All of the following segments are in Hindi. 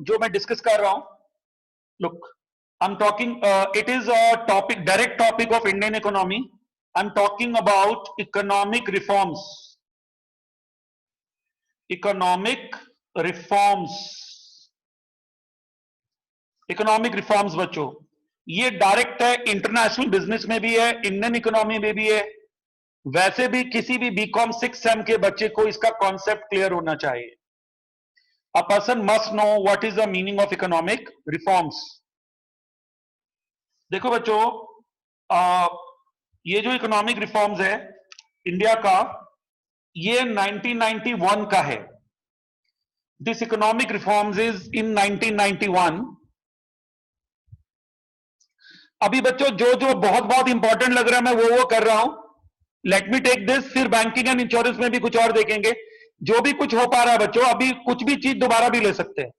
जो मैं डिस्कस कर रहा हूं, look, I'm talking, it is a topic, direct topic of Indian economy. I'm talking about economic reforms. Economic reforms. Economic reforms बच्चों, ये डायरेक्ट है, इंटरनेशनल बिजनेस में भी है, इंडियन इकोनॉमी में भी है। वैसे भी किसी भी बीकॉम 6 सेम के बच्चे को इसका कॉन्सेप्ट क्लियर होना चाहिए। A person must know what is the meaning of economic reforms. देखो बच्चों, ये जो इकोनॉमिक रिफॉर्म्स है इंडिया का, ये 1991 का है। This economic reforms is in 1991। अभी बच्चों जो जो बहुत बहुत इंपॉर्टेंट लग रहा है मैं वो कर रहा हूं। लेट मी टेक दिस, फिर बैंकिंग एंड इंश्योरेंस में भी कुछ और देखेंगे। जो भी कुछ हो पा रहा है बच्चों, अभी कुछ भी चीज दोबारा भी ले सकते हैं,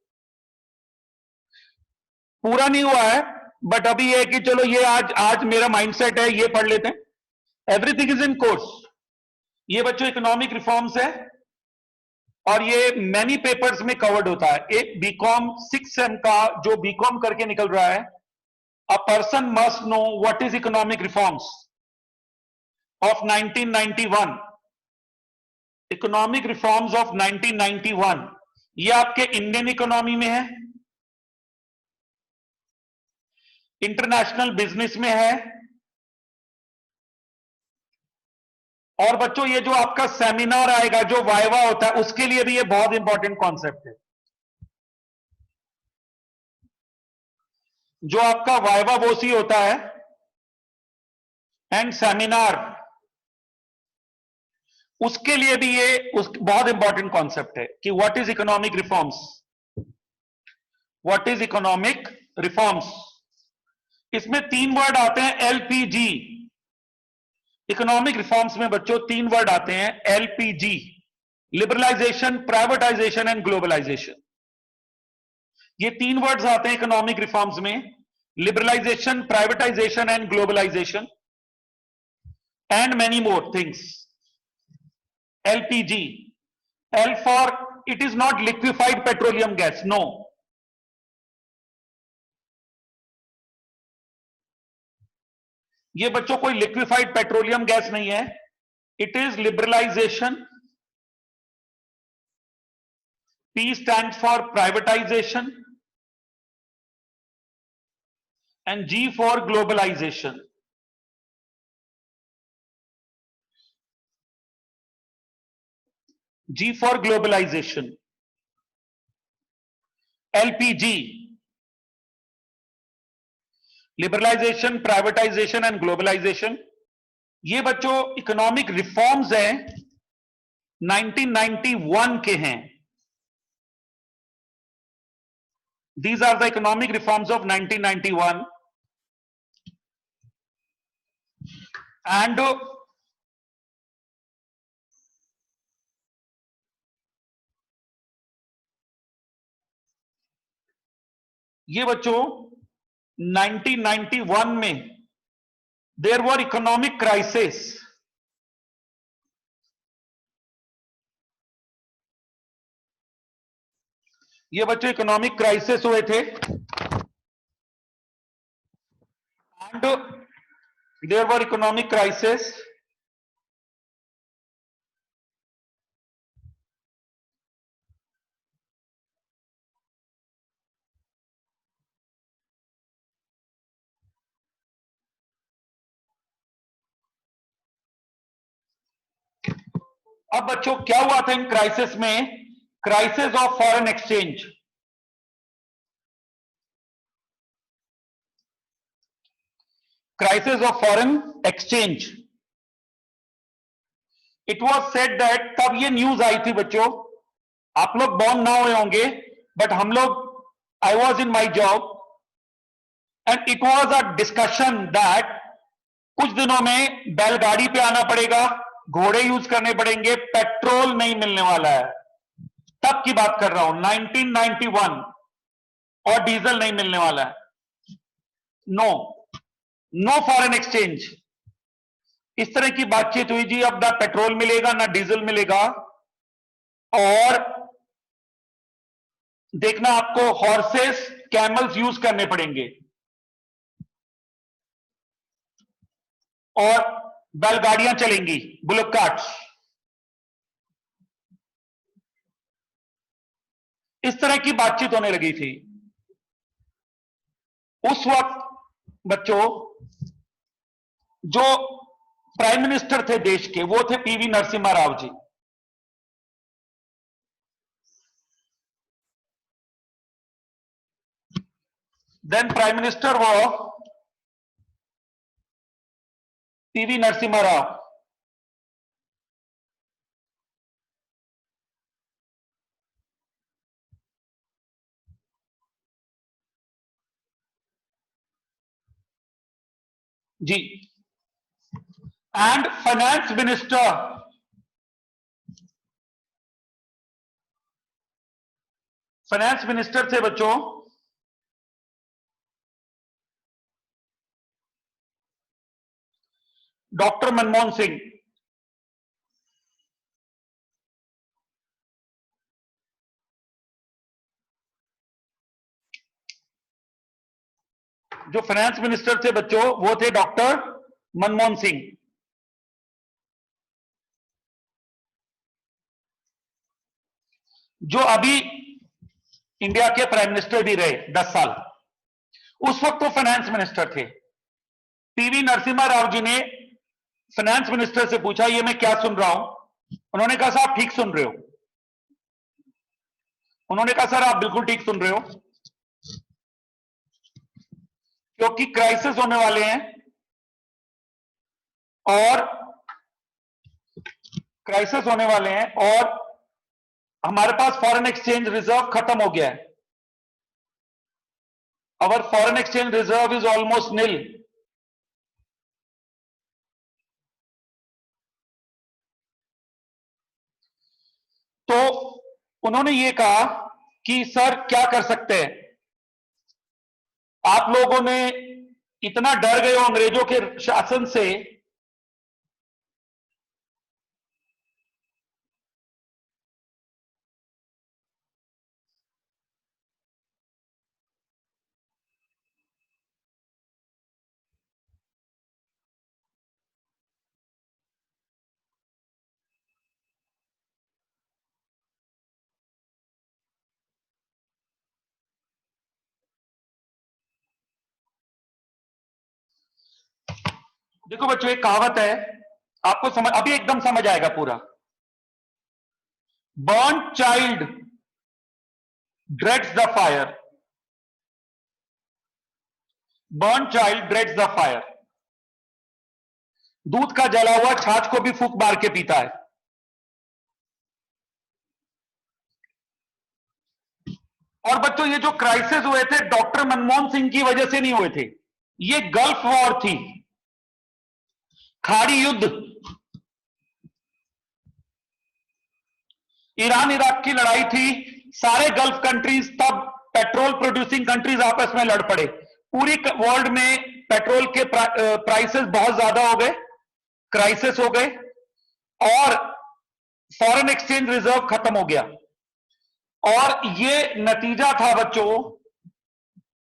पूरा नहीं हुआ है, बट अभी ये है कि चलो ये आज मेरा माइंडसेट है, ये पढ़ लेते हैं। Everything is in course. ये बच्चों इकोनॉमिक रिफॉर्म्स है और ये मैनी पेपर्स में कवर्ड होता है। एक बीकॉम 6 सेम का जो बीकॉम करके निकल रहा है, a person must know what is economic reforms of 1991। Economic reforms of 1991, ये आपके इंडियन इकोनॉमी में है, इंटरनेशनल बिजनेस में है, और बच्चों ये जो आपका सेमिनार आएगा, जो वाइवा होता है, उसके लिए भी ये बहुत इंपॉर्टेंट कॉन्सेप्ट है। जो आपका वाइवा वोसी होता है एंड सेमिनार, उसके लिए भी ये बहुत इंपॉर्टेंट कॉन्सेप्ट है कि what is economic reforms. What is economic reforms, इसमें 3 वर्ड आते हैं, एलपीजी। इकोनॉमिक रिफॉर्म्स में बच्चों 3 वर्ड आते हैं, LPG, liberalization, privatization and globalization. ये 3 वर्ड्स आते हैं इकोनॉमिक रिफॉर्म्स में, liberalization, privatization and globalization, and many more things. LPG, L for it is not liquefied petroleum gas, no. ये बच्चों कोई लिक्विफाइड पेट्रोलियम गैस नहीं है, it is liberalization. P stands for privatization and G for globalization. G for globalization, LPG, liberalization, privatization and globalization. ये बच्चों इकोनॉमिक रिफॉर्म्स हैं, 1991 के हैं। These are the economic reforms of 1991 and ये बच्चों 1991 में देयर वर इकोनॉमिक क्राइसिस। ये बच्चों इकोनॉमिक क्राइसिस हुए थे and there were economic crisis अब बच्चों क्या हुआ था इन क्राइसिस में, crisis of foreign exchange. Crisis of foreign exchange, it was said that, तब ये न्यूज आई थी बच्चों, आप लोग बॉर्न ना हुए होंगे बट हम लोग, I was in my job and it was a discussion that कुछ दिनों में बैलगाड़ी पे आना पड़ेगा, घोड़े यूज करने पड़ेंगे, पेट्रोल नहीं मिलने वाला है। तब की बात कर रहा हूं 1991, और डीजल नहीं मिलने वाला है। नो, नो फॉरेन एक्सचेंज, इस तरह की बातचीत हुई जी। अब ना पेट्रोल मिलेगा ना डीजल मिलेगा, और देखना आपको हॉर्सेस कैमल्स यूज करने पड़ेंगे और बैलगाड़ियां चलेंगी, बुलक कार्ट्स। इस तरह की बातचीत होने लगी थी उस वक्त। बच्चों, जो प्राइम मिनिस्टर थे देश के, वो थे PV Narasimha Rao ji. Then prime minister वो PV Narasimha Rao. Ji. And finance minister, finance minister थे बच्चों डॉक्टर मनमोहन सिंह। जो फाइनेंस मिनिस्टर थे बच्चों, वो थे डॉक्टर मनमोहन सिंह। जो अभी इंडिया के प्राइम मिनिस्टर भी रहे 10 साल। उस वक्त वो फाइनेंस मिनिस्टर थे। पीवी नरसिम्हा राव जी ने फाइनेंस मिनिस्टर से पूछा, ये मैं क्या सुन रहा हूं? उन्होंने कहा, साहब ठीक सुन रहे हो। उन्होंने कहा, सर आप बिल्कुल ठीक सुन रहे हो, क्योंकि क्राइसिस होने वाले हैं और क्राइसिस होने वाले हैं और हमारे पास फॉरेन एक्सचेंज रिजर्व खत्म हो गया है। Our foreign exchange reserve is almost nil. तो उन्होंने ये कहा कि सर क्या कर सकते हैं, आप लोगों ने इतना डर गए हो अंग्रेजों के शासन से, देखो बच्चों एक कहावत है, आपको समझ अभी एकदम समझ आएगा पूरा। Burn child dreads the fire, burn child dreads the fire. दूध का जला हुआ छाछ को भी फूंक मार के पीता है। और बच्चों ये जो क्राइसिस हुए थे डॉक्टर मनमोहन सिंह की वजह से नहीं हुए थे, ये गल्फ वॉर थी, खाड़ी युद्ध, ईरान इराक की लड़ाई थी। सारे गल्फ कंट्रीज, तब पेट्रोल प्रोड्यूसिंग कंट्रीज आपस में लड़ पड़े। पूरी वर्ल्ड में पेट्रोल के प्राइसेस बहुत ज्यादा हो गए, क्राइसिस हो गए और फॉरेन एक्सचेंज रिजर्व खत्म हो गया। और ये नतीजा था बच्चों,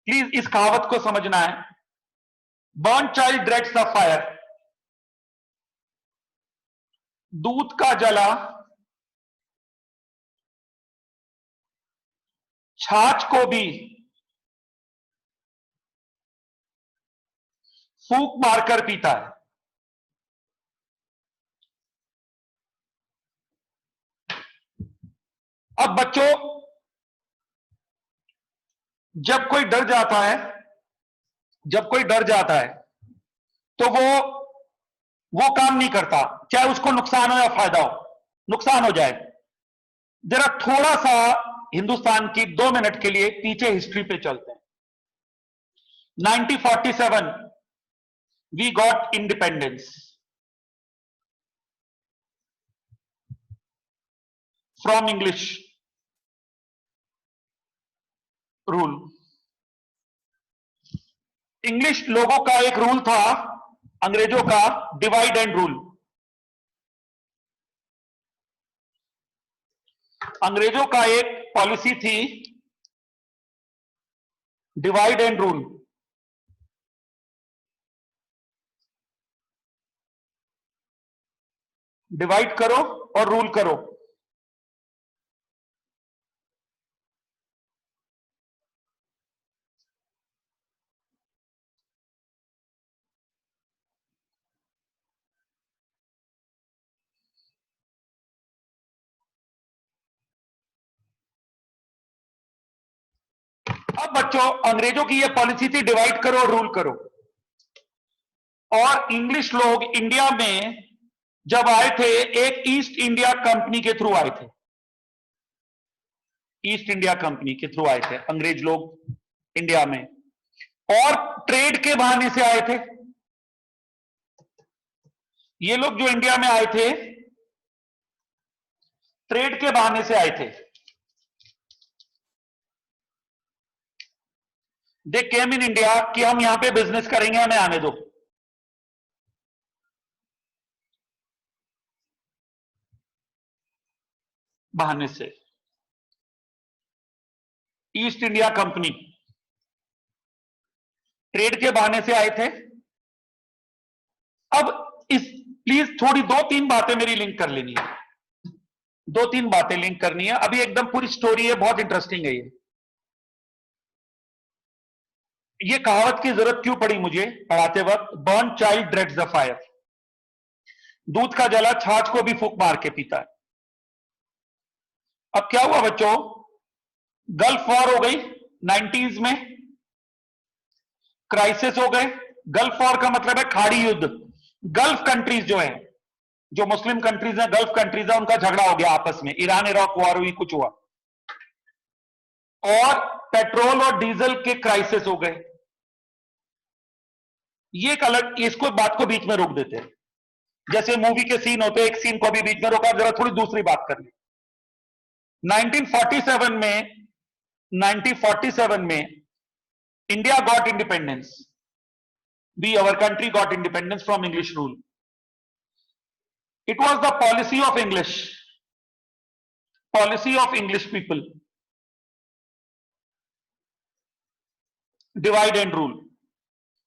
प्लीज इस कहावत को समझना है, burn child dreads the fire. दूध का जला छाछ को भी फूंक मारकर पीता है। अब बच्चों जब कोई डर जाता है, जब कोई डर जाता है तो वो काम नहीं करता, चाहे उसको नुकसान हो या फायदा हो। नुकसान हो जाए, जरा थोड़ा सा हिंदुस्तान की 2 मिनट के लिए पीछे हिस्ट्री पे चलते हैं। 1947 we got independence from English rule. English लोगों का एक रूल था, अंग्रेजों का डिवाइड एंड रूल। अंग्रेजों का एक पॉलिसी थी डिवाइड एंड रूल। डिवाइड करो और रूल करो। अब बच्चों, अंग्रेजों की यह पॉलिसी थी डिवाइड करो और रूल करो। और इंग्लिश लोग इंडिया में जब आए थे, एक ईस्ट इंडिया कंपनी के थ्रू आए थे। ईस्ट इंडिया कंपनी के थ्रू आए थे अंग्रेज लोग इंडिया में, और ट्रेड के बहाने से आए थे। ये लोग जो इंडिया में आए थे, ट्रेड के बहाने से आए थे। दे केम इन इंडिया कि हम यहां पे बिजनेस करेंगे, हमें आने दो। बहाने से ईस्ट इंडिया कंपनी ट्रेड के बहाने से आए थे। अब इस प्लीज थोड़ी 2-3 बातें मेरी लिंक कर लेनी है, 2-3 बातें लिंक करनी है। अभी एकदम पूरी स्टोरी है, बहुत इंटरेस्टिंग है ये कहावत की जरूरत क्यों पड़ी मुझे पढ़ाते वक्त? Burn child dreads the fire. दूध का जला छाछ को भी फूंक मार के पीता है। अब क्या हुआ बच्चों, गल्फ वॉर हो गई 90s में, क्राइसिस हो गए। गल्फ वॉर का मतलब है खाड़ी युद्ध। गल्फ कंट्रीज जो है, जो मुस्लिम कंट्रीज हैं, गल्फ कंट्रीज है, उनका झगड़ा हो गया आपस में, ईरान इराक वॉर हुई, कुछ हुआ, और पेट्रोल और डीजल के क्राइसिस हो गए। ये एक अलग, इसको बात को बीच में रोक देते हैं, जैसे मूवी के सीन होते हैं, एक सीन को भी बीच में रोका, जरा थोड़ी दूसरी बात कर ली। 1947 में India got independence, we our country got independence from English rule. It was the policy of English people, divide and rule.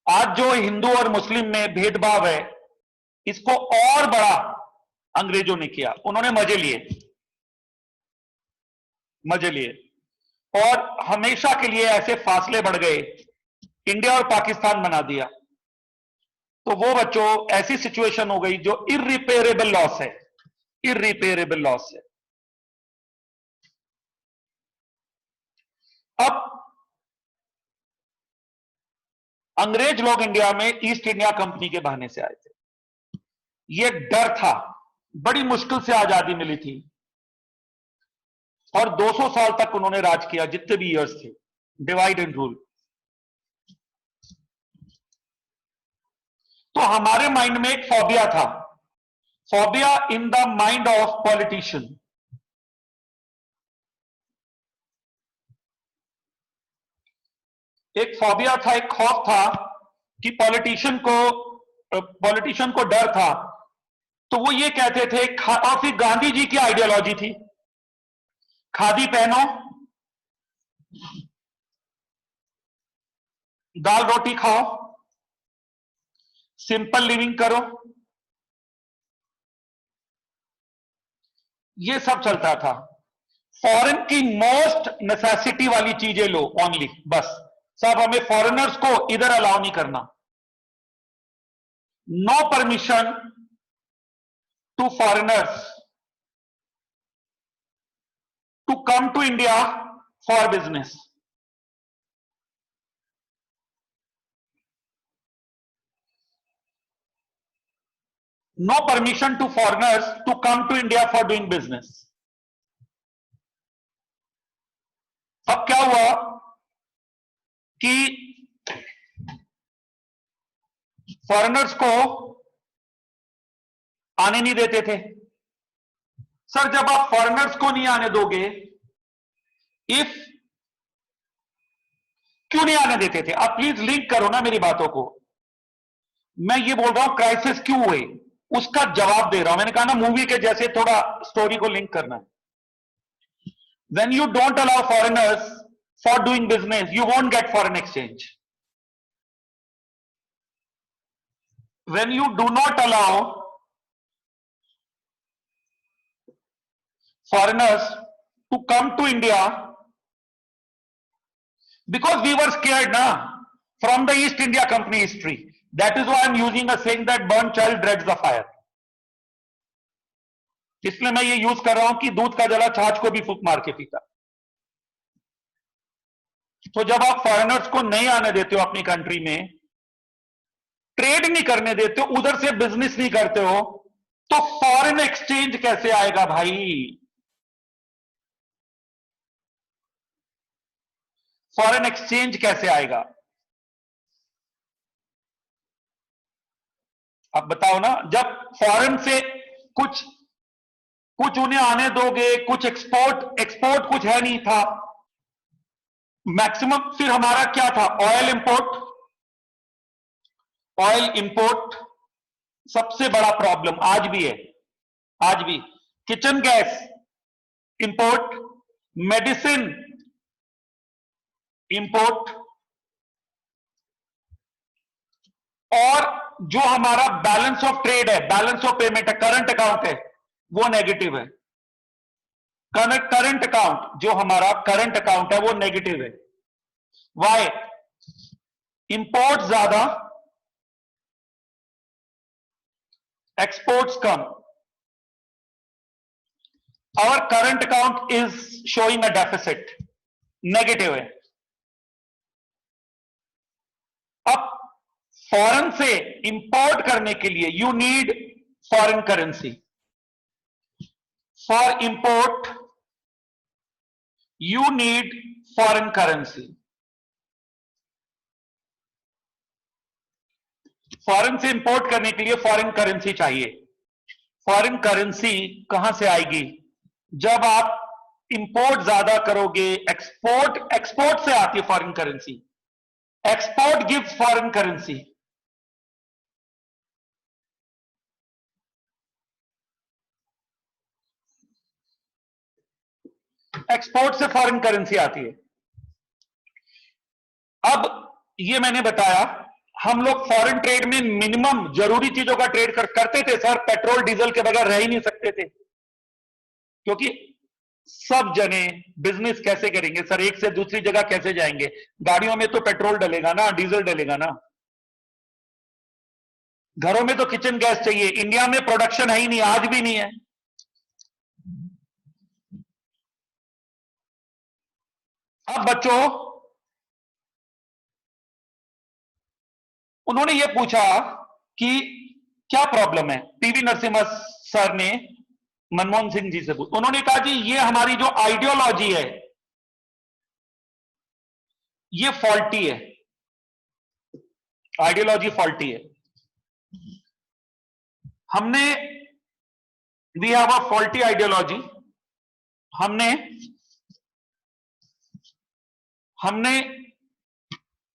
आज जो हिंदू और मुस्लिम में भेदभाव है, इसको और बड़ा अंग्रेजों ने किया। उन्होंने मजे लिए और हमेशा के लिए ऐसे फासले बढ़ गए, इंडिया और पाकिस्तान बना दिया। तो वो बच्चों ऐसी सिचुएशन हो गई जो इररिपेयरेबल लॉस है, इररिपेयरेबल लॉस है। अब अंग्रेज लोग इंडिया में ईस्ट इंडिया कंपनी के बहाने से आए थे। ये डर था, बड़ी मुश्किल से आजादी मिली थी, और 200 साल तक उन्होंने राज किया, जितने भी ईयर्स थे, डिवाइड एंड रूल। तो हमारे माइंड में एक फोबिया था, phobia in the mind of politician. एक फोबिया था, एक खौफ था कि पॉलिटिशियन को डर था। तो वो ये कहते थे, और फिर गांधी जी की आइडियोलॉजी थी, खादी पहनो, दाल रोटी खाओ, सिंपल लिविंग करो, ये सब चलता था। फॉरेन की मोस्ट नेसेसिटी वाली चीजें लो ओनली, बस। सब हमें फॉरेनर्स को इधर अलाउ नहीं करना। No permission to foreigners to come to India for business. No permission to foreigners to come to India for doing business. अब क्या हुआ कि फॉरेनर्स को आने नहीं देते थे। सर, जब आप फॉरेनर्स को नहीं आने दोगे, क्यों नहीं आने देते थे? आप प्लीज लिंक करो ना मेरी बातों को। मैं ये बोल रहा हूं क्राइसिस क्यों हुए, उसका जवाब दे रहा हूं। मैंने कहा ना, मूवी के जैसे थोड़ा स्टोरी को लिंक करना है। When you don't allow foreigners, for doing business, you won't get foreign exchange. When you do not allow foreigners to come to India, because we were scared now from the East India Company history. That is why I'm using a saying that burnt child dreads the fire. इसलिए मैं ये यूज कर रहा हूं कि दूध का जला छाछ को भी फूंक मार के पीता. तो जब आप फॉरेनर्स को नहीं आने देते हो अपनी कंट्री में, ट्रेड नहीं करने देते हो, उधर से बिजनेस नहीं करते हो, तो फॉरेन एक्सचेंज कैसे आएगा भाई? फॉरेन एक्सचेंज कैसे आएगा? अब बताओ ना. जब फॉरेन से कुछ उन्हें आने दोगे, कुछ एक्सपोर्ट कुछ है नहीं था, मैक्सिमम फिर हमारा क्या था? ऑयल इंपोर्ट सबसे बड़ा प्रॉब्लम आज भी है. आज भी kitchen gas import, medicine import, और जो हमारा बैलेंस ऑफ ट्रेड है, बैलेंस ऑफ पेमेंट है, करंट अकाउंट है, वो नेगेटिव है. करंट अकाउंट, जो हमारा करंट अकाउंट है, वो नेगेटिव है. वाई? इंपोर्ट ज्यादा, exports come. Our current account is showing a deficit, negative है. अब फॉरेन से इंपोर्ट करने के लिए you need foreign currency. For import you need foreign currency. Foreign से इंपोर्ट करने के लिए फॉरेन करेंसी चाहिए. फॉरेन करेंसी कहां से आएगी? जब आप इंपोर्ट ज्यादा करोगे. एक्सपोर्ट से आती है foreign currency. Export gives foreign currency. Export से फॉरेन करेंसी आती है. अब ये मैंने बताया, हम लोग फॉरेन ट्रेड में मिनिमम जरूरी चीजों का ट्रेड करते थे सर. पेट्रोल डीजल के बगैर रह ही नहीं सकते थे, क्योंकि सब जने बिजनेस कैसे करेंगे सर? एक से दूसरी जगह कैसे जाएंगे? गाड़ियों में तो पेट्रोल डलेगा ना, डीजल डलेगा ना. घरों में तो किचन गैस चाहिए. इंडिया में प्रोडक्शन है ही नहीं, आज भी नहीं है. अब बच्चों, उन्होंने ये पूछा कि क्या प्रॉब्लम है. पीवी नरसिम्हा सर ने मनमोहन सिंह जी से पूछा. उन्होंने कहा जी ये हमारी जो आइडियोलॉजी है ये फॉल्टी है. आइडियोलॉजी फॉल्टी है. हमने we have a faulty ideology. हमने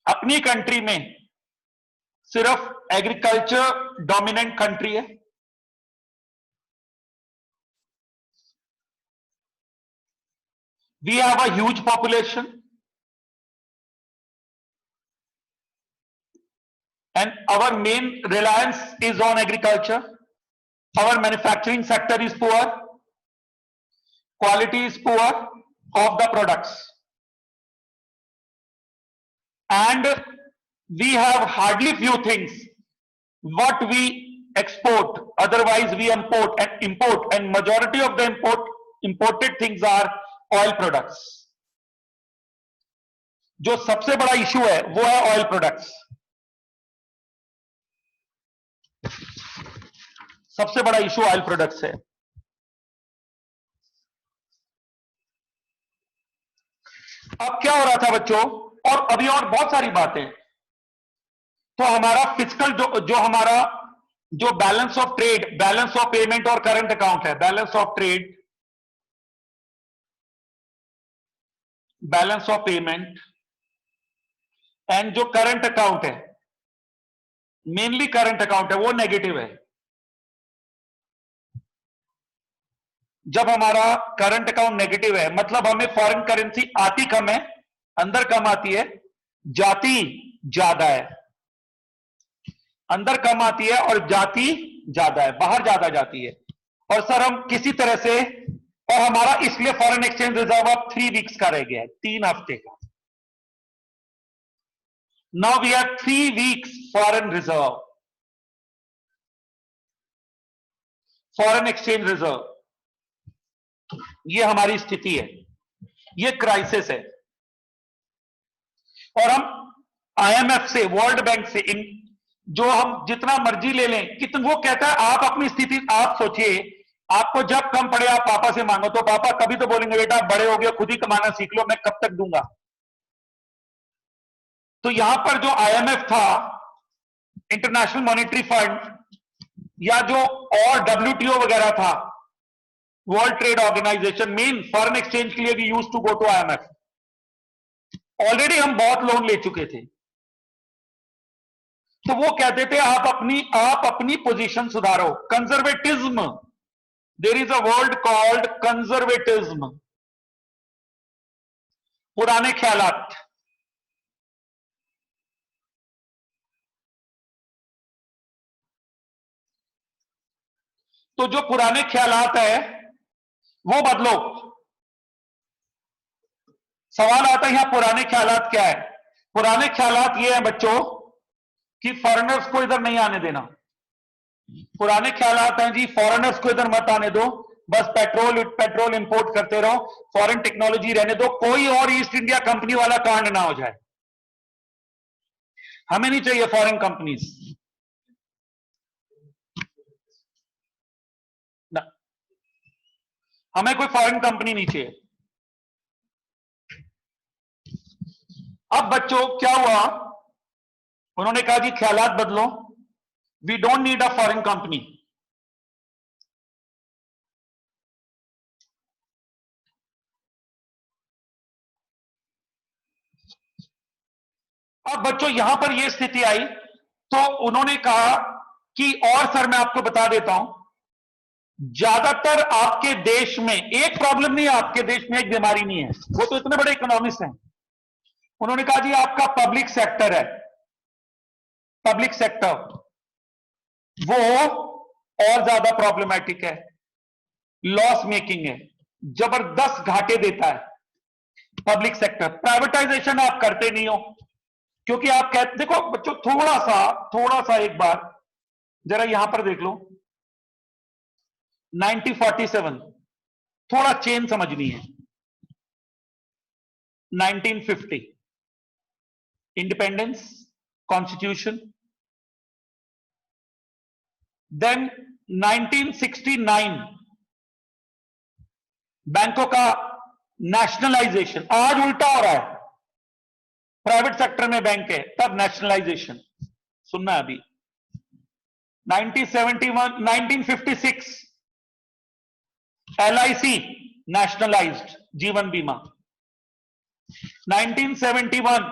अपनी कंट्री में सिर्फ एग्रीकल्चर डोमिनेंट कंट्री है. We have a huge population and our main reliance is on agriculture. Our manufacturing sector is poor, quality is poor of the products, and we have hardly few things what we export, otherwise we import, and majority of the imported things are oil products. जो सबसे बड़ा इशू है वो है ऑयल प्रोडक्ट्स. सबसे बड़ा इशू ऑयल प्रोडक्ट्स है. अब क्या हो रहा था बच्चों, और अभी और बहुत सारी बातें. तो हमारा फिजिकल जो हमारा जो balance of trade, balance of payment और करंट अकाउंट है, balance of trade, balance of payment and जो करंट अकाउंट है, मेनली करंट अकाउंट है, वो नेगेटिव है. जब हमारा करंट अकाउंट नेगेटिव है मतलब हमें फॉरेन करेंसी आती कम है अंदर कम आती है, जाति ज्यादा है। अंदर कम आती है और जाति ज्यादा है, बाहर ज्यादा जाती है। और सर हम किसी तरह से, और हमारा इसलिए फॉरेन एक्सचेंज रिजर्व अब 3 वीक्स का रह गया है, 3 हफ्ते का। Now we have 3 weeks foreign reserve, foreign exchange reserve. ये हमारी स्थिति है, ये क्राइसिस है। और हम आईएमएफ से, वर्ल्ड बैंक से, इन जो हम जितना मर्जी ले लें, कितना वो कहता है आप अपनी स्थिति आप सोचिए, आपको जब कम पड़े आप पापा से मांगो, तो पापा कभी तो बोलेंगे बेटा आप बड़े हो गए, खुद ही कमाना सीख लो, मैं कब तक दूंगा। तो यहां पर जो आईएमएफ था, इंटरनेशनल मॉनेटरी फंड, या जो और डब्ल्यूटीओ वगैरह था, world trade organization, main foreign exchange के लिए we used to go to IMF. Already हम बहुत लोन ले चुके थे, तो वो कहते थे आप अपनी पोजीशन सुधारो, conservatism. There is a word called conservatism, पुराने ख्यालात। तो जो पुराने ख्यालात है वो बदलो। सवाल आता है यहां पुराने ख्यालात क्या है? पुराने ख्यालात ये है बच्चों कि फॉरेनर्स को इधर नहीं आने देना। पुराने ख्यालात हैं जी, फॉरेनर्स को इधर मत आने दो, बस पेट्रोल इंपोर्ट करते रहो, फॉरेन टेक्नोलॉजी रहने दो, कोई और ईस्ट इंडिया कंपनी वाला कांड ना हो जाए। हमें नहीं चाहिए फॉरेन कंपनीज ना, हमें कोई फॉरेन कंपनी नहीं चाहिए। अब बच्चों क्या हुआ, उन्होंने कहा जी ख्यालात बदलो, we don't need a foreign company. अब बच्चों यहां पर यह स्थिति आई, तो उन्होंने कहा कि, और सर मैं आपको बता देता हूं, ज्यादातर आपके देश में एक प्रॉब्लम नहीं है, आपके देश में एक बीमारी नहीं है, वो तो इतने बड़े इकोनॉमिस्ट हैं। उन्होंने कहा जी आपका पब्लिक सेक्टर है, पब्लिक सेक्टर वो और ज्यादा प्रॉब्लमैटिक है, लॉस मेकिंग है, जबरदस्त घाटे देता है पब्लिक सेक्टर। प्राइवेटाइजेशन आप करते नहीं हो, क्योंकि आप कहते, देखो बच्चों थोड़ा सा एक बार जरा यहां पर देख लो, 1947, थोड़ा चेन समझनी है। 1950 इंडिपेंडेंस, कॉन्स्टिट्यूशन, देन 1969 बैंकों का नेशनलाइजेशन। आज उल्टा हो रहा है, प्राइवेट सेक्टर में बैंक है तब नेशनलाइजेशन, सुनना अभी। 1971 1956 एलआईसी नेशनलाइज्ड, जीवन बीमा। 1971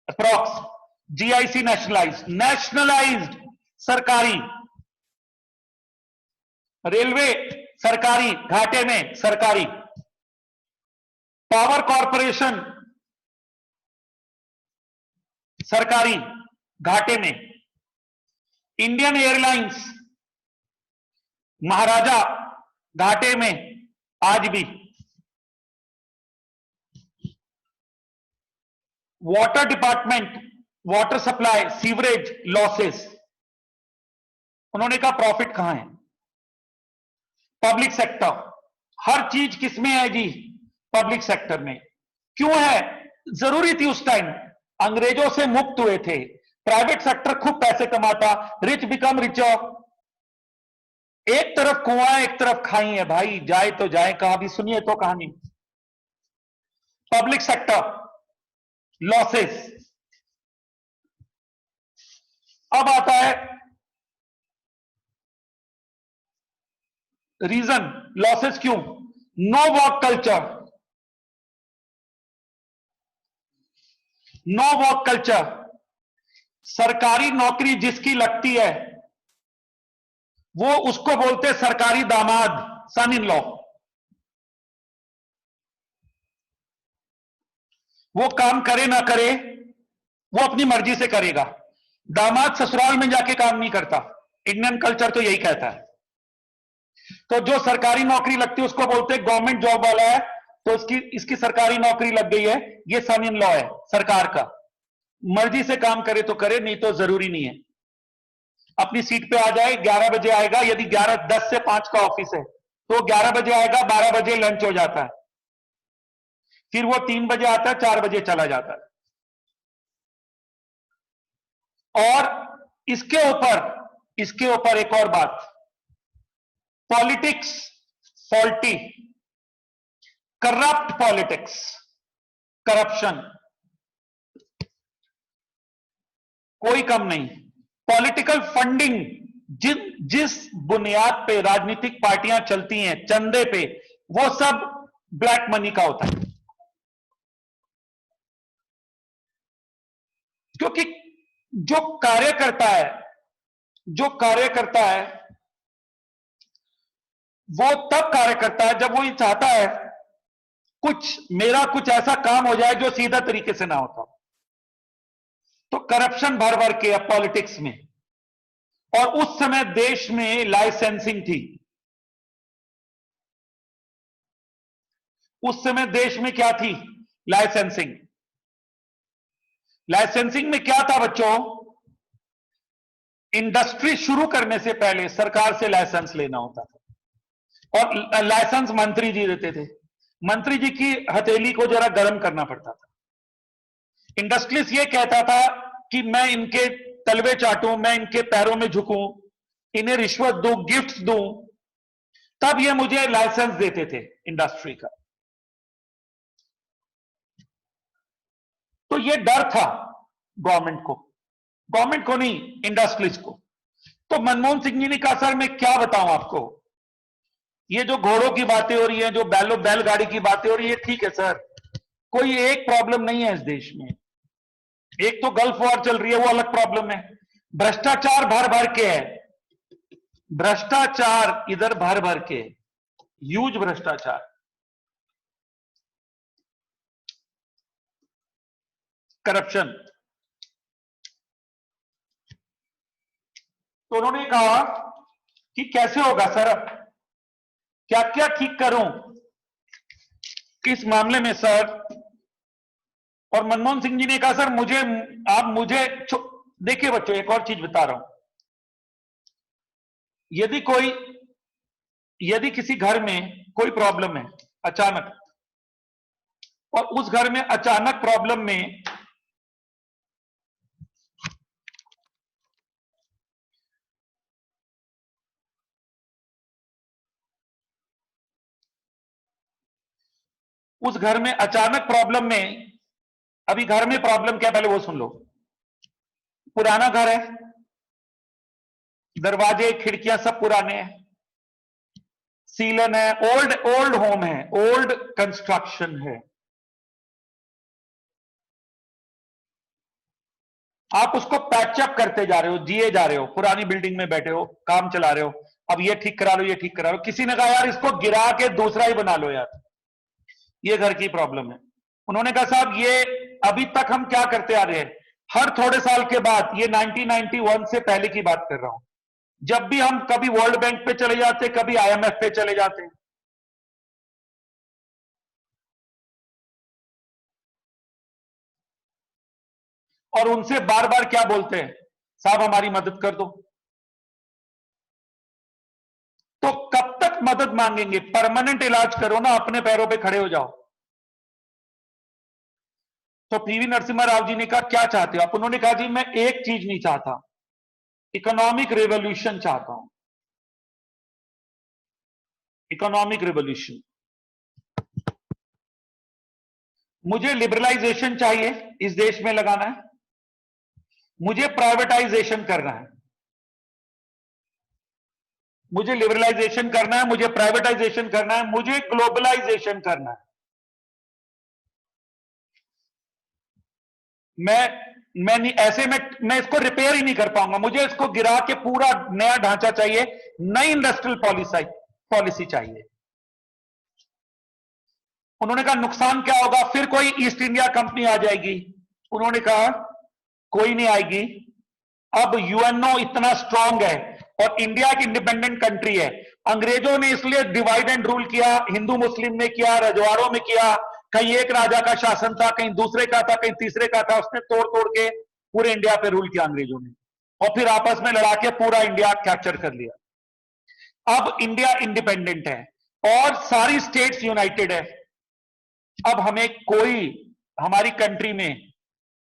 अप्रॉक्स जीआईसी नेशनलाइज्ड सरकारी। रेलवे सरकारी, घाटे में सरकारी। पावर कॉरपोरेशन सरकारी, घाटे में। इंडियन एयरलाइंस महाराजा, घाटे में आज भी। Water department, water supply, sewerage losses. उन्होंने कहा प्रॉफिट कहां है? पब्लिक सेक्टर, हर चीज किसमें है जी? पब्लिक सेक्टर में। क्यों है? जरूरी थी उस टाइम, अंग्रेजों से मुक्त हुए थे, प्राइवेट सेक्टर खूब पैसे कमाता, रिच बिकम रिचर। एक तरफ कुआं एक तरफ खाई है भाई, जाए तो जाए कहां भी, सुनिए तो कहानी। Public sector losses. अब आता है रीजन, लॉसेस क्यों? No work culture, no work culture. सरकारी नौकरी जिसकी लगती है वो उसको बोलते हैं सरकारी दामाद, सन इन लॉ। वो काम करे ना करे, वो अपनी मर्जी से करेगा। दामाद ससुराल में जाके काम नहीं करता, इंडियन कल्चर तो यही कहता है। तो जो सरकारी नौकरी लगती है उसको बोलते हैं गवर्नमेंट जॉब वाला है, तो इसकी सरकारी नौकरी लग गई है, ये सन इन लॉ है सरकार का। मर्जी से काम करे तो करे, नहीं तो जरूरी नहीं है। अपनी सीट पे आ जाए, 11 बजे आएगा, यदि 10 से 5 का ऑफिस है तो 11 बजे आएगा, 12 बजे लंच हो जाता है, फिर वो 3 बजे आता है, 4 बजे चला जाता है। और इसके ऊपर एक और बात, politics faulty, corrupt politics, corruption कोई कम नहीं। पॉलिटिकल फंडिंग, जिस बुनियाद पे राजनीतिक पार्टियां चलती हैं, चंदे पे, वो सब ब्लैक मनी का होता है। क्योंकि जो कार्य करता है वो तब कार्य करता है जब वो ये चाहता है मेरा कुछ ऐसा काम हो जाए जो सीधा तरीके से ना होता। तो करप्शन भर भर के अब पॉलिटिक्स में, और उस समय देश में लाइसेंसिंग थी। उस समय देश में क्या थी? लाइसेंसिंग। लाइसेंसिंग में क्या था बच्चों? इंडस्ट्री शुरू करने से पहले सरकार से लाइसेंस लेना होता था, और लाइसेंस मंत्री जी देते थे। मंत्री जी की हथेली को जरा गर्म करना पड़ता था। इंडस्ट्रियलिस्ट ये कहता था कि मैं इनके तलवे चाटूं, मैं इनके पैरों में झुकूं, इन्हें रिश्वत दूं, गिफ्ट्स दूं, तब ये मुझे लाइसेंस देते थे इंडस्ट्री का। तो ये डर था गवर्नमेंट को नहीं, इंडस्ट्रीज को। तो मनमोहन सिंह जी ने कहा सर मैं क्या बताऊं आपको, ये जो घोड़ों की बातें हो रही है, जो बैलगाड़ी की बातें हो रही है, ठीक है सर, कोई एक प्रॉब्लम नहीं है इस देश में। एक तो गल्फ वॉर चल रही है, वो अलग प्रॉब्लम है। भ्रष्टाचार भर भर के है, भ्रष्टाचार इधर भर भर के, ह्यूज भ्रष्टाचार, करप्शन। तो उन्होंने कहा कि कैसे होगा सर, क्या क्या ठीक करूं इस मामले में सर। और मनमोहन सिंह जी ने कहा सर मुझे देखिए बच्चों, एक और चीज बता रहा हूं, यदि किसी घर में कोई प्रॉब्लम है अचानक, और उस घर में अचानक प्रॉब्लम में अचानक प्रॉब्लम में, अभी घर में प्रॉब्लम क्या, पहले वो सुन लो। पुराना घर है, दरवाजे खिड़कियां सब पुराने हैं, सीलन है, ओल्ड होम है, ओल्ड कंस्ट्रक्शन है। आप उसको पैचअप करते जा रहे हो, जिए जा रहे हो, पुरानी बिल्डिंग में बैठे हो, काम चला रहे हो, अब ये ठीक करा लो, ये ठीक करा लो। किसी ने कहा यार इसको गिरा के दूसरा ही बना लो यार, ये घर की प्रॉब्लम है। उन्होंने कहा साहब ये अभी तक हम क्या करते आ रहे हैं, हर थोड़े साल के बाद, ये 1991 से पहले की बात कर रहा हूं, जब भी हम कभी वर्ल्ड बैंक पे चले जाते, कभी IMF पे चले जाते, और उनसे बार बार क्या बोलते हैं, साहब हमारी मदद कर दो। तो कब तक मदद मांगेंगे? परमानेंट इलाज करो ना, अपने पैरों पे खड़े हो जाओ। तो PV नरसिम्हा राव जी ने कहा क्या चाहते हो आप? उन्होंने कहा जी मैं एक चीज नहीं चाहता, इकोनॉमिक रेवोल्यूशन चाहता हूं, इकोनॉमिक रेवोल्यूशन। मुझे लिबरलाइजेशन चाहिए, इस देश में लगाना है, मुझे प्राइवेटाइजेशन करना है, मुझे लिबरलाइजेशन करना है, मुझे प्राइवेटाइजेशन करना है, मुझे ग्लोबलाइजेशन करना है। मैं नहीं ऐसे में, मैं इसको रिपेयर ही नहीं कर पाऊंगा, मुझे इसको गिरा के पूरा नया ढांचा चाहिए, नई इंडस्ट्रियल पॉलिसी चाहिए। उन्होंने कहा नुकसान क्या होगा, फिर कोई ईस्ट इंडिया कंपनी आ जाएगी। उन्होंने कहा कोई नहीं आएगी। अब यूएनओ इतना स्ट्रांग है और इंडिया एक इंडिपेंडेंट कंट्री है। अंग्रेजों ने इसलिए डिवाइड एंड रूल किया, हिंदू मुस्लिम में किया, रजवाड़ों में किया, कहीं एक राजा का शासन था, कहीं दूसरे का था, कहीं तीसरे का था, उसने तोड़ तोड़ के पूरे इंडिया पे रूल किया अंग्रेजों ने, और फिर आपस में लड़ा के पूरा इंडिया कैप्चर कर लिया। अब इंडिया इंडिपेंडेंट है और सारी स्टेट्स यूनाइटेड है। अब हमें कोई हमारी कंट्री में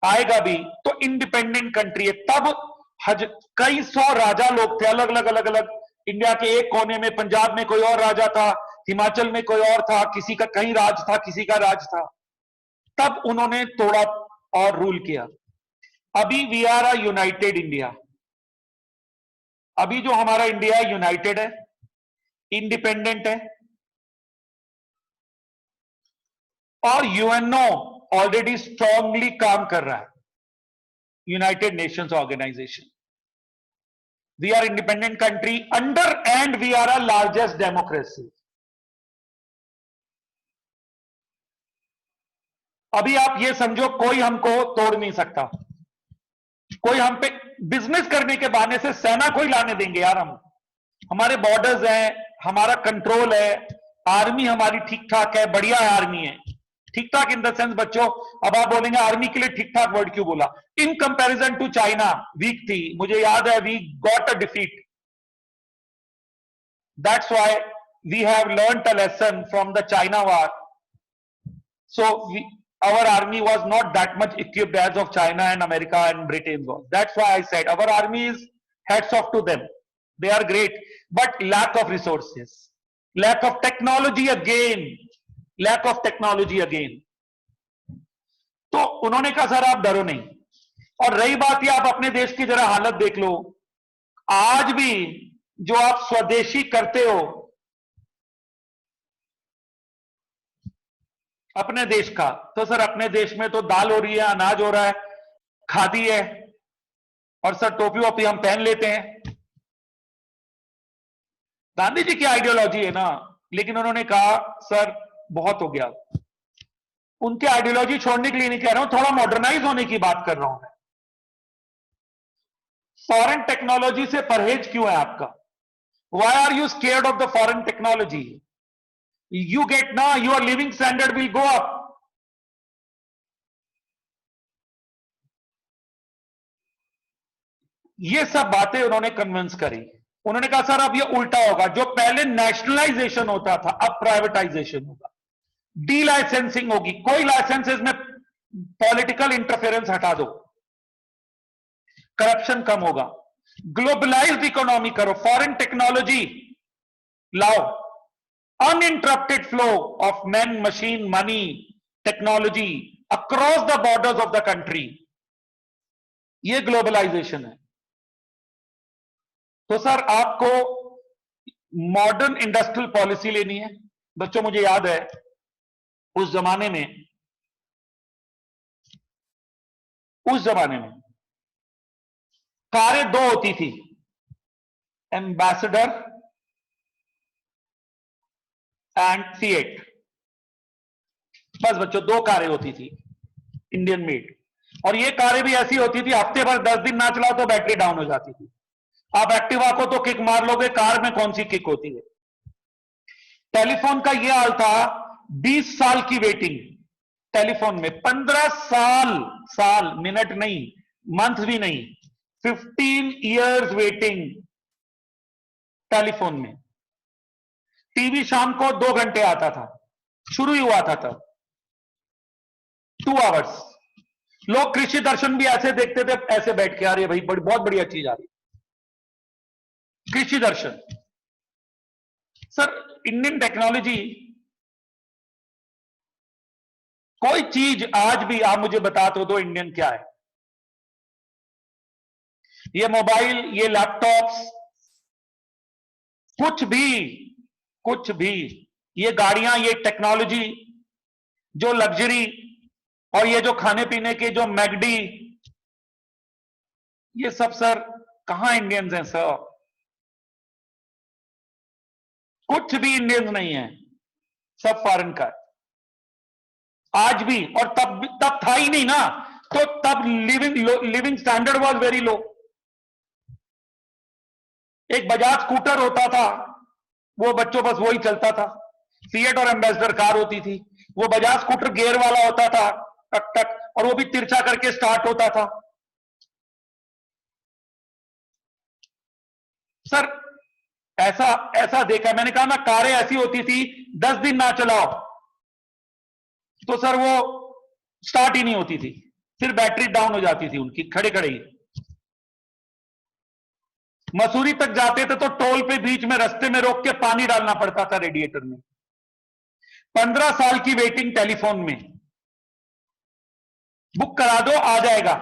आएगा भी तो इंडिपेंडेंट कंट्री है। तब कई सौ राजा लोग थे, अलग अलग अलग अलग, इंडिया के एक कोने में पंजाब में कोई और राजा था, हिमाचल में कोई और था, किसी का कहीं राज था, किसी का राज था। तब उन्होंने तोड़ा और रूल किया। अभी we are a united India. अभी जो हमारा इंडिया है यूनाइटेड है, इंडिपेंडेंट है, और यूएनओ ऑलरेडी स्ट्रांगली काम कर रहा है, United Nations Organization. We are independent country under and we are a largest democracy. अभी आप ये समझो कोई हमको तोड़ नहीं सकता, कोई हम पे बिजनेस करने के बहाने से सेना कोई लाने देंगे यार हम? हमारे बॉर्डर्स हैं, हमारा कंट्रोल है, आर्मी हमारी ठीक ठाक है, बढ़िया आर्मी है। ठीक ठाक इन द सेंस बच्चों, अब आप बोलेंगे आर्मी के लिए ठीक ठाक वर्ड क्यों बोला? In comparison to China weak थी, मुझे याद है we got a defeat. That's why we have learned a lesson from the China war. So our army was not that much equipped as of China and America and Britain was. That's why I said our army is hats off to them. They are great, but lack of resources, lack of technology again, lack of technology again. तो उन्होंने कहा सर आप डरो नहीं। और रही बात ये, आप अपने देश की जरा हालत देख लो, आज भी जो आप स्वदेशी करते हो अपने देश का, तो सर अपने देश में तो दाल हो रही है, अनाज हो रहा है, खादी है, और सर टोपी वोपी हम पहन लेते हैं। गांधी जी की आइडियोलॉजी है ना, लेकिन उन्होंने कहा सर बहुत हो गया। उनकी आइडियोलॉजी छोड़ने के लिए नहीं कह रहा हूं, थोड़ा मॉडर्नाइज होने की बात कर रहा हूं मैं। फॉरेन टेक्नोलॉजी से परहेज क्यों है आपका? Why are you scared of the foreign technology? You get now, your living standard will go up. ये सब बातें उन्होंने कन्विंस करी। उन्होंने कहा सर अब ये उल्टा होगा, जो पहले नेशनलाइजेशन होता था अब प्राइवेटाइजेशन होगा, डी लाइसेंसिंग होगी, कोई लाइसेंसेस में पॉलिटिकल इंटरफेरेंस हटा दो, करप्शन कम होगा, ग्लोबलाइज्ड इकोनॉमी करो, फॉरेन टेक्नोलॉजी लाओ, uninterrupted flow of men, machine, money, technology across the borders of the country. ये ग्लोबलाइजेशन है। तो सर आपको मॉडर्न इंडस्ट्रियल पॉलिसी लेनी है। बच्चों मुझे याद है उस जमाने में कारें दो होती थी, एम्बेसडर एंड फिएट। बस बच्चों दो कारें होती थी इंडियन मेड, और ये कारें भी ऐसी होती थी हफ्ते भर 10 दिन ना चलाओ तो बैटरी डाउन हो जाती थी। आप एक्टिवा को तो किक मार लोगे, कार में कौन सी किक होती है? टेलीफोन का ये हाल था, 20 साल की वेटिंग टेलीफोन में, 15 साल, मिनट नहीं, मंथ भी नहीं, 15 इयर्स वेटिंग टेलीफोन में। टीवी शाम को 2 घंटे आता था, शुरू ही हुआ था तब, 2 आवर्स। लोग कृषि दर्शन भी ऐसे देखते थे, ऐसे बैठ के, आ रही भाई बहुत बढ़िया चीज आ रही, कृषि दर्शन। सर इंडियन टेक्नोलॉजी, कोई चीज आज भी आप मुझे बता दो इंडियन क्या है? ये मोबाइल, ये लैपटॉप्स, कुछ भी, ये गाड़ियां, ये टेक्नोलॉजी, जो लग्जरी, और ये जो खाने पीने के जो मैगडी, ये सब सर कहां इंडियंस हैं सर? कुछ भी इंडियंस नहीं है, सब फॉरेन का है। आज भी, और तब था ही नहीं ना, तो तब living standard was very low. एक बजाज स्कूटर होता था, वो बच्चों बस वही चलता था। फिएट और एम्बेसडर कार होती थी, वो बजाज स्कूटर गियर वाला होता था, टक टक, और वो भी तिरछा करके स्टार्ट होता था। सर ऐसा ऐसा देखा मैंने, कहा ना कारें ऐसी होती थी 10 दिन ना चलाओ तो सर वो स्टार्ट ही नहीं होती थी, फिर बैटरी डाउन हो जाती थी उनकी खड़े खड़े ही। मसूरी तक जाते थे तो टोल पे बीच में रास्ते में रोक के पानी डालना पड़ता था रेडिएटर में। 15 साल की वेटिंग टेलीफोन में, बुक करा दो आ जाएगा।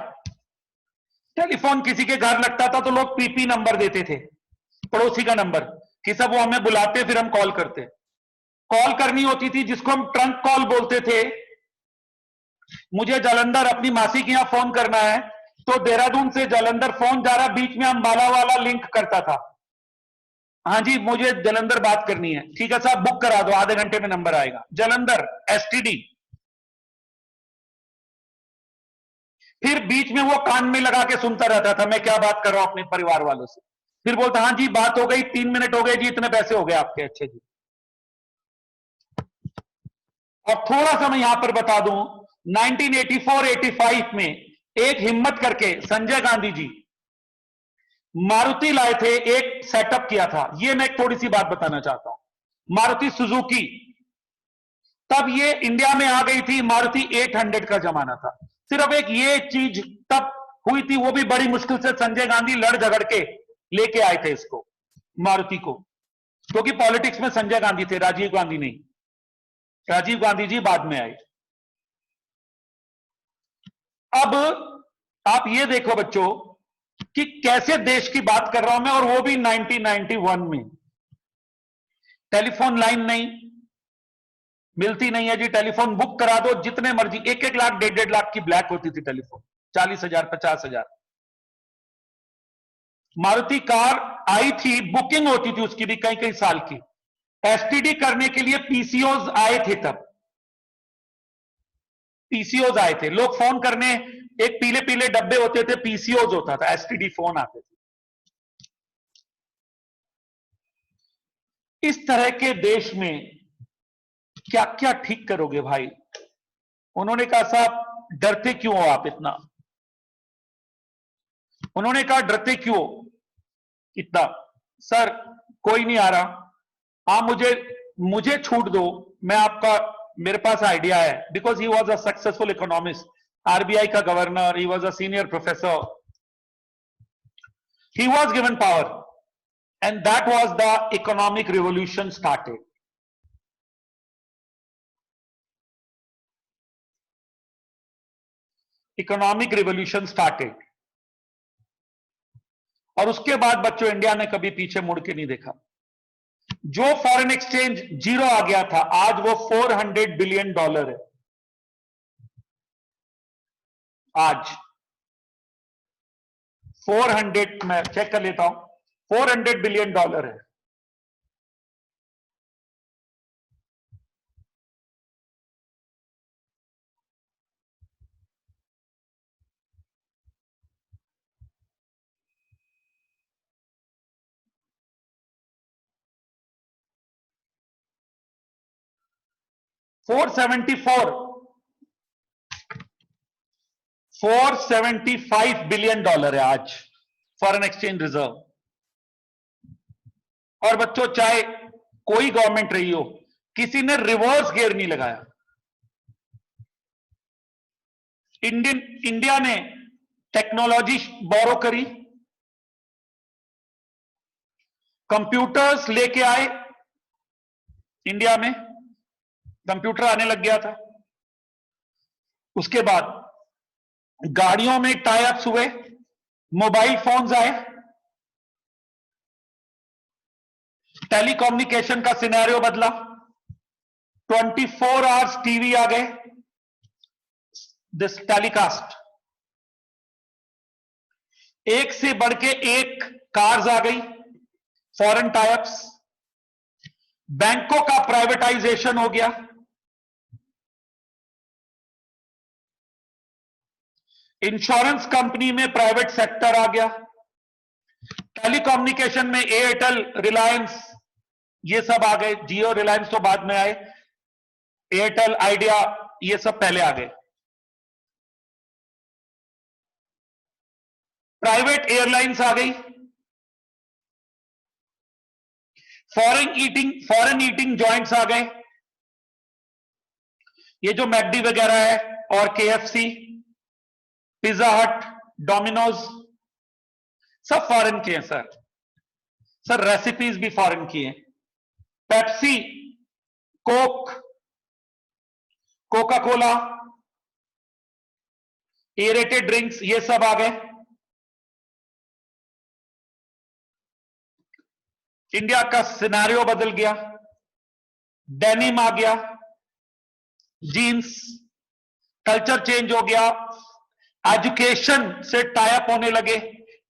टेलीफोन किसी के घर लगता था तो लोग पीपी नंबर देते थे, पड़ोसी का नंबर, कि सब वो हमें बुलाते फिर हम कॉल करते। कॉल करनी होती थी जिसको हम ट्रंक कॉल बोलते थे। मुझे जालंधर अपनी मासी के यहां फोन करना है तो देहरादून से जालंधर फोन जा रहा, बीच में अंबाला वाला लिंक करता था। हाँ जी मुझे जालंधर बात करनी है, ठीक है साहब बुक करा दो, आधे घंटे में नंबर आएगा। जालंधर एसटीडी। फिर बीच में वो कान में लगा के सुनता रहता था मैं क्या बात कर रहा हूं अपने परिवार वालों से। फिर बोलता हाँ जी बात हो गई, 3 मिनट हो गए जी, इतने पैसे हो गए आपके, अच्छे जी। और थोड़ा सा मैं यहां पर बता दूं, 1984-85 में एक हिम्मत करके संजय गांधी जी मारुति लाए थे, एक सेटअप किया था। ये मैं एक थोड़ी सी बात बताना चाहता हूं। मारुति सुजुकी, तब ये इंडिया में आ गई थी, मारुति 800 का जमाना था। सिर्फ एक ये चीज तब हुई थी, वो भी बड़ी मुश्किल से संजय गांधी लड़ झगड़ के लेके आए थे इसको, मारुति को, क्योंकि पॉलिटिक्स में संजय गांधी थे, राजीव गांधी नहीं। राजीव गांधी जी बाद में आए। अब आप ये देखो बच्चों कि कैसे देश की बात कर रहा हूं मैं, और वो भी 1991 में। टेलीफोन लाइन नहीं मिलती, नहीं है जी, टेलीफोन बुक करा दो जितने मर्जी, 1-1 लाख 1.5-1.5 लाख की ब्लैक होती थी टेलीफोन, 40,000 50,000। मारुति कार आई थी, बुकिंग होती थी उसकी भी कई कई साल की। एसटीडी करने के लिए पीसीओज आए थे, तब पीसीओज आए थे, लोग फोन करने, एक पीले पीले डब्बे होते थे, पीसीओज होता था, एसटीडी फोन आते थे। इस तरह के देश में क्या क्या ठीक करोगे भाई। उन्होंने कहा साहब डरते क्यों हो आप इतना। उन्होंने कहा डरते क्यों इतना। सर कोई नहीं आ रहा, आप मुझे मुझे छूट दो, मैं आपका, मेरे पास आइडिया है। Because he was a successful economist, RBI का governor, he was a senior professor, he was given power, and that was the economic revolution started. Economic revolution started, और उसके बाद बच्चों इंडिया ने कभी पीछे मुड़ के नहीं देखा। जो फॉरेन एक्सचेंज जीरो आ गया था, आज वो $400 बिलियन है। आज 400, मैं चेक कर लेता हूं, $400 बिलियन है। $475 बिलियन है आज फॉरेन एक्सचेंज रिजर्व। और बच्चों चाहे कोई गवर्नमेंट रही हो, किसी ने रिवर्स गियर नहीं लगाया। इंडिया ने टेक्नोलॉजी बोरो करी, कंप्यूटर्स लेके आए, इंडिया में कंप्यूटर आने लग गया था। उसके बाद गाड़ियों में टाई अप्स हुए, मोबाइल फोन्स आए, टेलीकम्युनिकेशन का सिनेरियो बदला, 24 आवर्स टीवी आ गए, दिस टेलीकास्ट, एक से बढ़ के एक कार्स आ गई, फॉरेन टाइप्स, बैंकों का प्राइवेटाइजेशन हो गया, इंश्योरेंस कंपनी में प्राइवेट सेक्टर आ गया, टेलीकम्युनिकेशन में एयरटेल, रिलायंस, ये सब आ गए। जियो रिलायंस तो बाद में आए, एयरटेल, आइडिया, ये सब पहले आ गए। प्राइवेट एयरलाइंस आ गई, फॉरेन ईटिंग जॉइंट्स आ गए, ये जो मैकडी वगैरह है, और केएफसी, पिज्जा हट, डोमिनोज, सब फॉरेन के हैं सर। सर रेसिपीज भी फॉरेन की हैं। Pepsi, Coke, Coca Cola, aerated drinks, ये सब आ गए। इंडिया का सिनेरियो बदल गया, डेनिम आ गया, जीन्स, कल्चर चेंज हो गया, एजुकेशन से टाई अप होने लगे,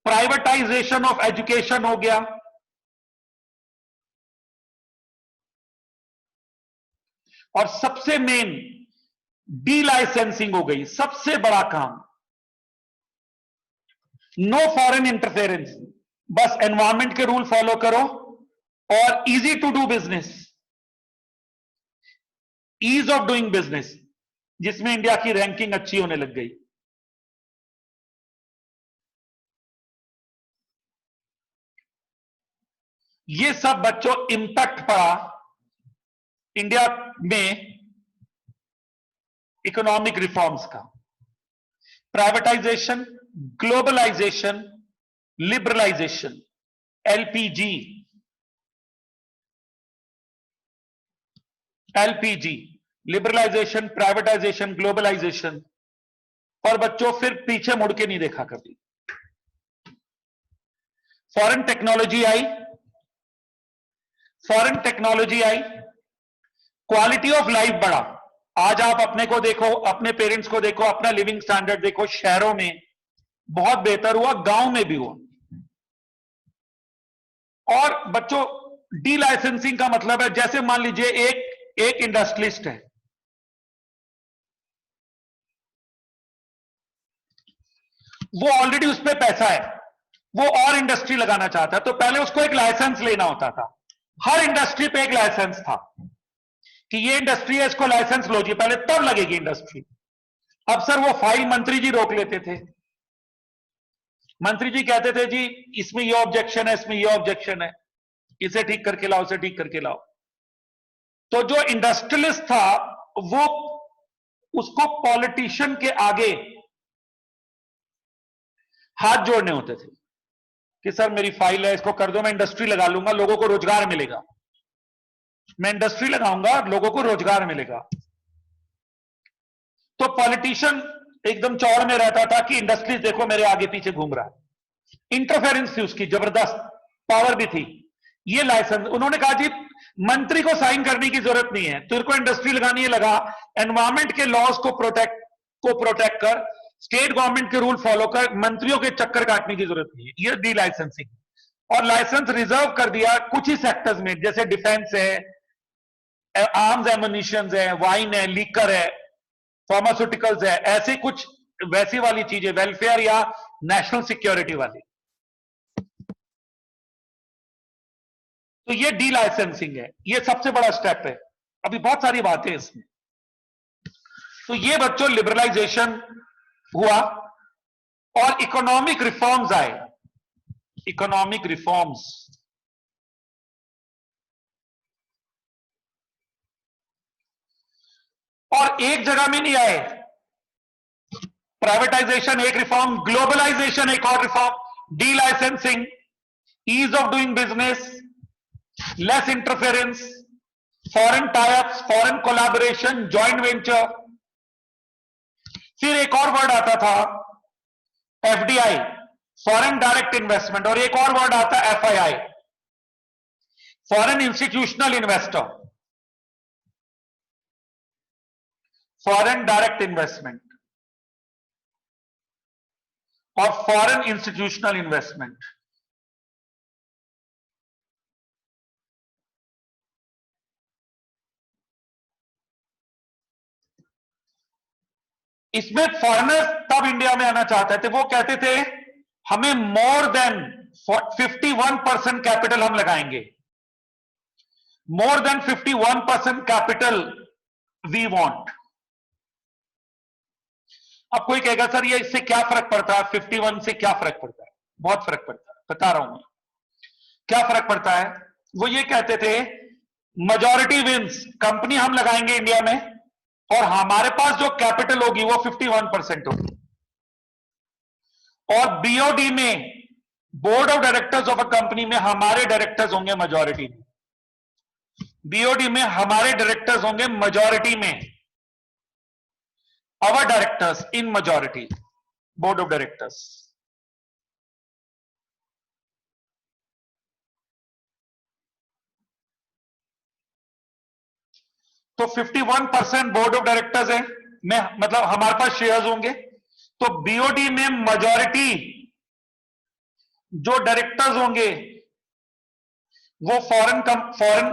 प्राइवेटाइजेशन ऑफ एजुकेशन हो गया, और सबसे मेन डी लाइसेंसिंग हो गई, सबसे बड़ा काम। नो फॉरेन इंटरफेरेंस, बस एनवायरमेंट के रूल फॉलो करो और easy to do business, ease of doing business, जिसमें इंडिया की रैंकिंग अच्छी होने लग गई। ये सब बच्चों इंपैक्ट पड़ा इंडिया में इकोनॉमिक रिफॉर्म्स का। Privatization, globalization, liberalization, LPG, liberalization, privatization, globalization, और बच्चों फिर पीछे मुड़ के नहीं देखा कभी। फॉरेन टेक्नोलॉजी आई, क्वालिटी ऑफ लाइफ बढ़ा। आज आप अपने को देखो, अपने पेरेंट्स को देखो, अपना लिविंग स्टैंडर्ड देखो, शहरों में बहुत बेहतर हुआ, गांव में भी हुआ। और बच्चों डी लाइसेंसिंग का मतलब है, जैसे मान लीजिए एक इंडस्ट्रियलिस्ट है, वो ऑलरेडी उस पर पैसा है, वो और इंडस्ट्री लगाना चाहता है, तो पहले उसको एक लाइसेंस लेना होता था। हर इंडस्ट्री पे एक लाइसेंस था कि ये इंडस्ट्री है, इसको लाइसेंस लो जी, पहले तब लगेगी इंडस्ट्री। अब सर वो फाइल मंत्री जी रोक लेते थे। मंत्री जी कहते थे जी इसमें ये ऑब्जेक्शन है, इसमें ये ऑब्जेक्शन है, इसे ठीक करके लाओ, इसे ठीक करके लाओ। तो जो इंडस्ट्रियलिस्ट था वो, उसको पॉलिटिशियन के आगे हाथ जोड़ने होते थे कि सर मेरी फाइल है, इसको कर दो, मैं इंडस्ट्री लगा लूंगा, लोगों को रोजगार मिलेगा, मैं इंडस्ट्री लगाऊंगा, लोगों को रोजगार मिलेगा। तो पॉलिटिशियन एकदम चौड़ में रहता था कि इंडस्ट्रीज देखो मेरे आगे पीछे घूम रहा है। इंटरफेरेंस थी उसकी, जबरदस्त पावर भी थी। ये लाइसेंस उन्होंने कहा जी मंत्री को साइन करने की जरूरत नहीं है, तेरे को इंडस्ट्री लगानी है लगा, एनवायरमेंट के लॉज को प्रोटेक्ट कर, स्टेट गवर्नमेंट के रूल फॉलो कर, मंत्रियों के चक्कर काटने की जरूरत नहीं है। ये डी लाइसेंसिंग। और लाइसेंस रिजर्व कर दिया कुछ ही सेक्टर्स में, जैसे डिफेंस है, आर्म्स एमुनिशन है, वाइन है, लीकर है, फार्मास्यूटिकल्स है, ऐसे कुछ वैसी वाली चीजें, वेलफेयर या नेशनल सिक्योरिटी वाली। तो ये डी लाइसेंसिंग है, ये सबसे बड़ा स्टेप है। अभी बहुत सारी बातें इसमें। तो ये बच्चों लिबरलाइजेशन हुआ और इकोनॉमिक रिफॉर्म्स आए। इकोनॉमिक रिफॉर्म्स और एक जगह में नहीं आए। प्राइवेटाइजेशन एक रिफॉर्म, ग्लोबलाइजेशन एक और reform, delicensing, ease of doing business, less interference, foreign types, foreign collaboration, joint venture. फिर एक और वर्ड आता था एफडीआई, फॉरेन डायरेक्ट इन्वेस्टमेंट, और एक और वर्ड आता है FII, foreign institutional investor, foreign direct investment और फॉरेन इंस्टीट्यूशनल इन्वेस्टमेंट। इसमें फॉरेनर्स तब इंडिया में आना चाहते थे, वो कहते थे हमें मोर देन 51% कैपिटल हम लगाएंगे, more than 51% capital V want. अब कोई कहेगा सर ये इससे क्या फर्क पड़ता है, 51 से क्या फर्क पड़ता है? बहुत फर्क पड़ता है, बता रहा हूं मैं क्या फर्क पड़ता है। वो ये कहते थे मेजॉरिटी विंस, कंपनी हम लगाएंगे इंडिया में और हमारे पास जो कैपिटल होगी वो 51% होगी, और बीओडी में, board of directors of a company में हमारे डायरेक्टर्स होंगे मेजॉरिटी में, बीओडी में हमारे डायरेक्टर्स होंगे मेजॉरिटी में, our directors in majority, board of directors। तो 51% बोर्ड ऑफ डायरेक्टर्स है, मैं मतलब हमारे पास शेयर्स होंगे, तो बीओडी में मेजॉरिटी जो डायरेक्टर्स होंगे वो फॉरेन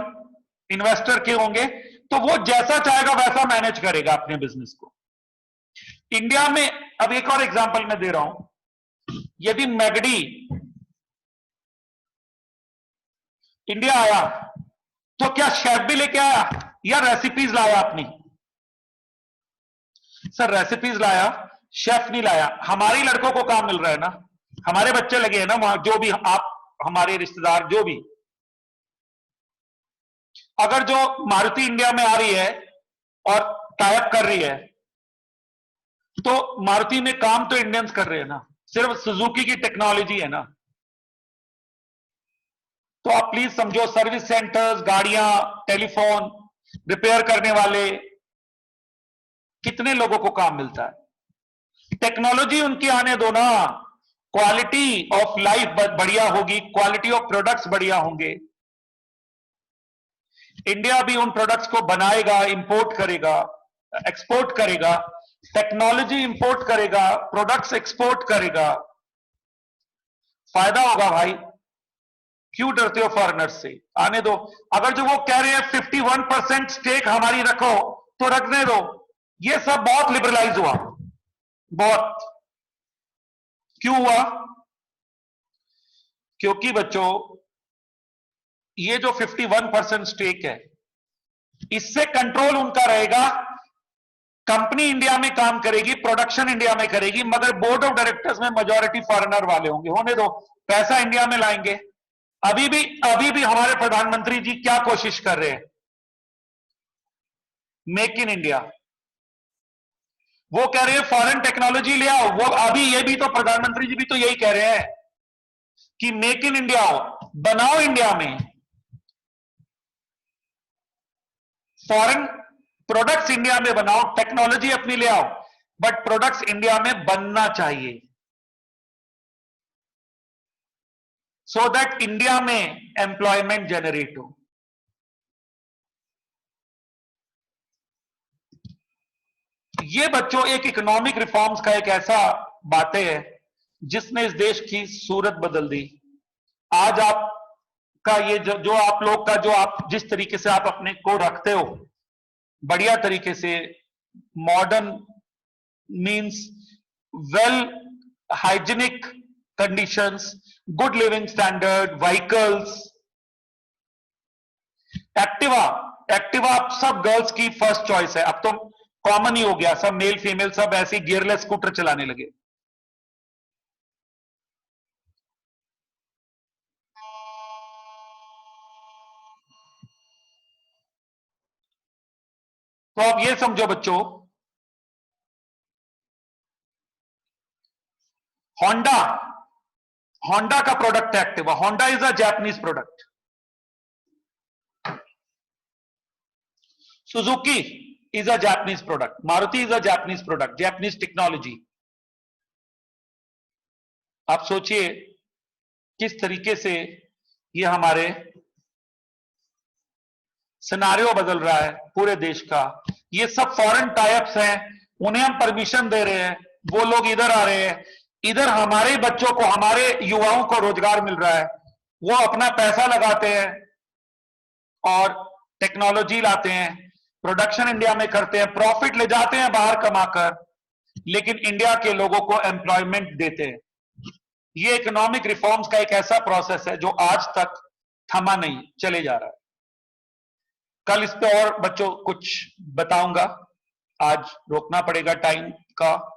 इन्वेस्टर के होंगे, तो वो जैसा चाहेगा वैसा मैनेज करेगा अपने बिजनेस को। इंडिया में अब एक और एग्जांपल मैं दे रहा हूं, यदि मैगडी इंडिया आया तो क्या शेफ भी लेके आया या रेसिपीज लाया अपनी? सर रेसिपीज लाया, शेफ नहीं लाया। हमारे लड़कों को काम मिल रहा है ना, हमारे बच्चे लगे हैं ना वहां, जो भी आप हमारे रिश्तेदार जो भी। अगर जो मारुति इंडिया में आ रही है और टाइप कर रही है तो मारुति में काम तो इंडियंस कर रहे हैं ना, सिर्फ सुजुकी की टेक्नोलॉजी है ना। तो आप प्लीज समझो, सर्विस सेंटर्स, गाड़ियां, टेलीफोन रिपेयर करने वाले, कितने लोगों को काम मिलता है। टेक्नोलॉजी उनकी आने दो ना, क्वालिटी ऑफ लाइफ बढ़िया होगी, क्वालिटी ऑफ प्रोडक्ट्स बढ़िया होंगे। इंडिया भी उन प्रोडक्ट्स को बनाएगा, इंपोर्ट करेगा, एक्सपोर्ट करेगा, टेक्नोलॉजी इंपोर्ट करेगा, प्रोडक्ट्स एक्सपोर्ट करेगा, फायदा होगा भाई। क्यों डरते हो फॉरेनर्स से? आने दो। अगर जो वो कह रहे हैं 51% स्टेक हमारी रखो तो रखने दो। ये सब बहुत लिबरलाइज हुआ, बहुत। क्यों हुआ? क्योंकि बच्चों ये जो 51% स्टेक है इससे कंट्रोल उनका रहेगा, कंपनी इंडिया में काम करेगी, प्रोडक्शन इंडिया में करेगी, मगर बोर्ड ऑफ डायरेक्टर्स में मेजॉरिटी फॉरेनर वाले होंगे। होने दो, पैसा इंडिया में लाएंगे। अभी भी हमारे प्रधानमंत्री जी क्या कोशिश कर रहे हैं? Make in India. वो कह रहे हैं फॉरेन टेक्नोलॉजी ले आओ। वो अभी ये भी तो प्रधानमंत्री जी भी तो यही कह रहे हैं कि मेक इन इंडिया हो, बनाओ इंडिया में, फॉरेन प्रोडक्ट्स इंडिया में बनाओ, टेक्नोलॉजी अपनी ले आओ, बट प्रोडक्ट्स इंडिया में बनना चाहिए, सो दैट इंडिया में एम्प्लॉयमेंट जनरेट हो। ये बच्चों एक इकोनॉमिक रिफॉर्म्स का एक ऐसा बातें है जिसने इस देश की सूरत बदल दी। आज आपका ये जो आप लोग का, जो आप जिस तरीके से आप अपने को रखते हो बढ़िया तरीके से, modern means well hygienic conditions, good living standard, vehicles, Activa Activa सब गर्ल्स की फर्स्ट चॉइस है। अब तो कॉमन ही हो गया, सब मेल फीमेल सब ऐसे गियरलेस स्कूटर चलाने लगे। तो आप ये समझो बच्चों, होंडा होंडा का प्रोडक्ट है Activa. Honda is a Japanese product. Suzuki is a Japanese product. Maruti is a Japanese product, Japanese technology. आप सोचिए किस तरीके से ये हमारे सिनारियो बदल रहा है पूरे देश का। ये सब फॉरेन टाइप्स हैं, उन्हें हम परमिशन दे रहे हैं, वो लोग इधर आ रहे हैं, इधर हमारे बच्चों को, हमारे युवाओं को रोजगार मिल रहा है, वो अपना पैसा लगाते हैं और टेक्नोलॉजी लाते हैं, प्रोडक्शन इंडिया में करते हैं, प्रॉफिट ले जाते हैं बाहर कमाकर। लेकिन इंडिया के लोगों को एम्प्लॉयमेंट देते हैं। ये इकोनॉमिक रिफॉर्म्स का एक ऐसा प्रोसेस है जो आज तक थमा नहीं, चले जा रहा है। कल इस पे और बच्चों कुछ बताऊंगा, आज रोकना पड़ेगा टाइम का।